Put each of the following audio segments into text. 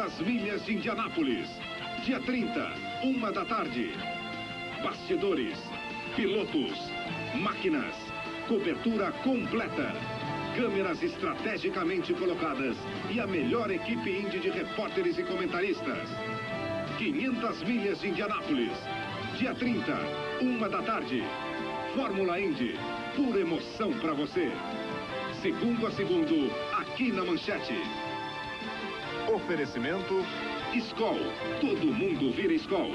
500 milhas de Indianápolis. Dia 30, 1 da tarde. Bastidores, pilotos, máquinas, cobertura completa. Câmeras estrategicamente colocadas e a melhor equipe Indy de repórteres e comentaristas. 500 milhas de Indianápolis. Dia 30, 1 da tarde. Fórmula Indy, pura emoção para você. Segundo a segundo, aqui na Manchete. Oferecimento Skol. Todo mundo vira Skol.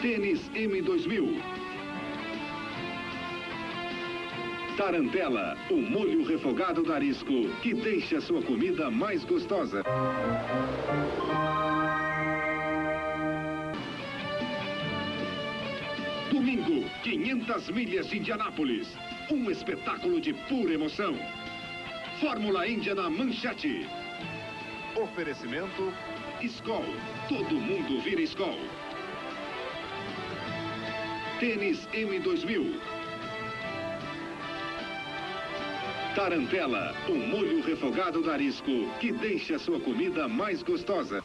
Tênis M2000. Tarantela, o molho refogado da Arisco, que deixa a sua comida mais gostosa. Domingo, 500 milhas de Indianápolis. Um espetáculo de pura emoção. Fórmula Índia na Manchete. Oferecimento Skol. Todo mundo vira Skol. Tênis M2000. Tarantela, o molho refogado da Arisco, que deixa a sua comida mais gostosa.